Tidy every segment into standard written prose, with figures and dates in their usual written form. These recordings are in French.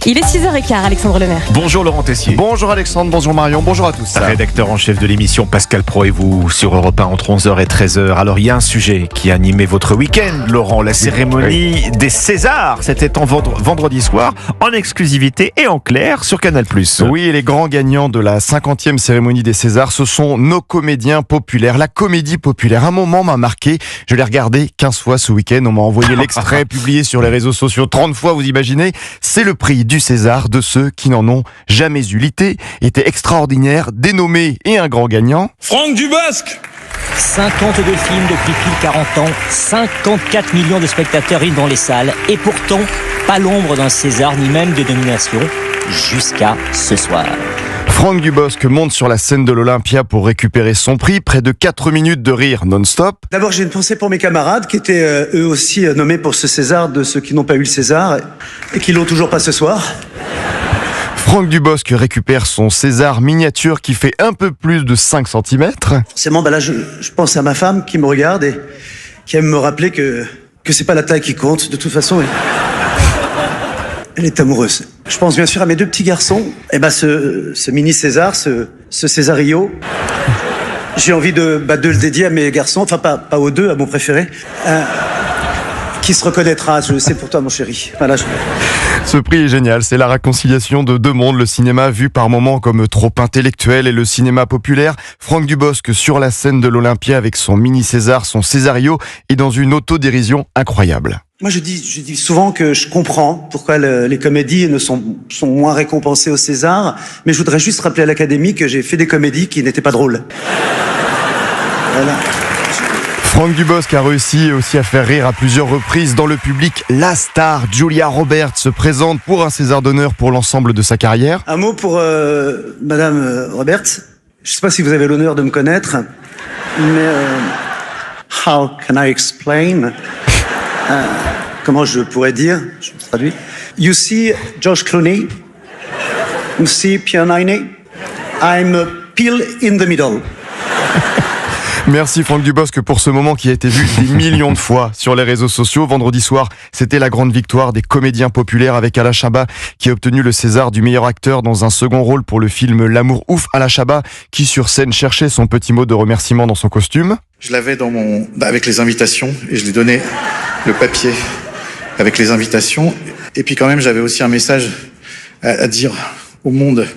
Il est 6h15, Alexandre Lemaire. Bonjour Laurent Tessier. Bonjour Alexandre, bonjour Marion, bonjour à tous. Rédacteur en chef de l'émission Pascal Pro et vous sur Europe 1 entre 11h et 13h. Alors il y a un sujet qui a animé votre week-end, Laurent, la cérémonie des Césars. C'était en vendredi soir, en exclusivité et en clair sur Canal+. Oui, et les grands gagnants de la 50e cérémonie des Césars, ce sont nos comédiens populaires, la comédie populaire. Un moment m'a marqué, je l'ai regardé 15 fois ce week-end, on m'a envoyé l'extrait publié sur les réseaux sociaux 30 fois, vous imaginez. C'est le prix du César de ceux qui n'en ont jamais eu. L'idée était extraordinaire, dénommé et un grand gagnant. Franck Dubosc. 52 films depuis pile 40 ans, 54 millions de spectateurs ris dans les salles, et pourtant, pas l'ombre d'un César, ni même de nomination, jusqu'à ce soir. Franck Dubosc monte sur la scène de l'Olympia pour récupérer son prix, près de 4 minutes de rire non-stop. D'abord, j'ai une pensée pour mes camarades qui étaient eux aussi nommés pour ce César, de ceux qui n'ont pas eu le César et qui l'ont toujours pas ce soir. Franck Dubosc récupère son César miniature qui fait un peu plus de 5 cm. Forcément, là, je pense à ma femme qui me regarde et qui aime me rappeler que c'est pas la taille qui compte. De toute façon, elle est amoureuse. Je pense bien sûr à mes deux petits garçons. Et ce mini César, ce Césario, j'ai envie de le dédier à mes garçons, enfin pas aux deux, à mon préféré, qui se reconnaîtra. Je le sais pour toi, mon chéri. Voilà. Ce prix est génial, c'est la réconciliation de deux mondes, le cinéma vu par moments comme trop intellectuel et le cinéma populaire. Franck Dubosc sur la scène de l'Olympia avec son mini César, son Césario, et dans une autodérision incroyable. Moi, je dis souvent que je comprends pourquoi les comédies sont moins récompensées au César, mais je voudrais juste rappeler à l'Académie que j'ai fait des comédies qui n'étaient pas drôles. Voilà. Franck Dubosc a réussi aussi à faire rire à plusieurs reprises dans le public. La star Julia Roberts se présente pour un César d'honneur pour l'ensemble de sa carrière. Un mot pour Madame Roberts. Je sais pas si vous avez l'honneur de me connaître, mais how can I explain? Comment je pourrais dire? Je traduis. You see George Clooney, you see Pierre Niney, I'm a pill in the middle. Merci Franck Dubosc pour ce moment qui a été vu des millions de fois sur les réseaux sociaux. Vendredi soir, c'était la grande victoire des comédiens populaires avec Alain Chabat qui a obtenu le César du meilleur acteur dans un second rôle pour le film L'amour ouf. Alain Chabat qui sur scène cherchait son petit mot de remerciement dans son costume. Je l'avais avec les invitations et je lui donnais le papier avec les invitations. Et puis quand même, j'avais aussi un message à dire au monde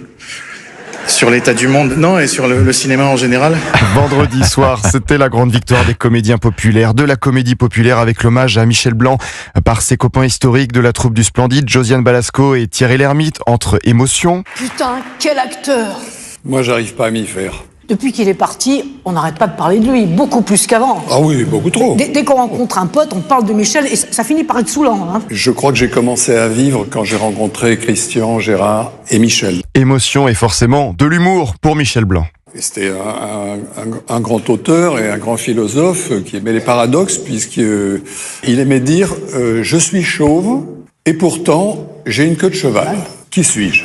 sur l'état du monde, non, et sur le cinéma en général. Vendredi soir, c'était la grande victoire des comédiens populaires, de la comédie populaire avec l'hommage à Michel Blanc par ses copains historiques de la troupe du Splendide, Josiane Balasco et Thierry Lhermitte, entre émotions. Putain, quel acteur! Moi, j'arrive pas à m'y faire. Depuis qu'il est parti, on n'arrête pas de parler de lui, beaucoup plus qu'avant. Ah oui, beaucoup trop. Dès qu'on rencontre un pote, on parle de Michel et ça finit par être saoulant. Hein. Je crois que j'ai commencé à vivre quand j'ai rencontré Christian, Gérard et Michel. Émotion et forcément de l'humour pour Michel Blanc. Et c'était un grand auteur et un grand philosophe qui aimait les paradoxes puisqu'il aimait dire « Je suis chauve et pourtant j'ai une queue de cheval. Qui suis-je »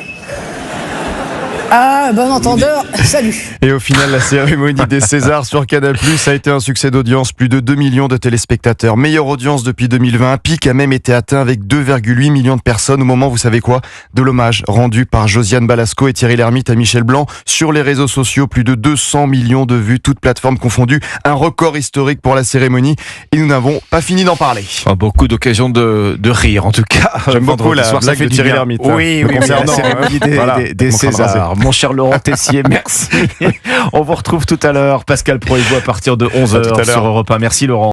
Ah, bon entendeur, salut. Et au final, la cérémonie des Césars sur Canal+ a été un succès d'audience, plus de 2 millions de téléspectateurs. Meilleure audience depuis 2020, un pic a même été atteint avec 2,8 millions de personnes au moment, vous savez quoi, de l'hommage rendu par Josiane Balasco et Thierry Lhermitte à Michel Blanc. Sur les réseaux sociaux, plus de 200 millions de vues, toutes plateformes confondues, un record historique pour la cérémonie. Et nous n'avons pas fini d'en parler. Beaucoup d'occasions de rire, en tout cas. J'aime beaucoup la blague de Thierry Lhermitte. Oui, la cérémonie des Césars. Mon cher Laurent Tessier, merci. On vous retrouve tout à l'heure. Pascal Pro et vous à partir de 11h sur Europe 1. Merci Laurent.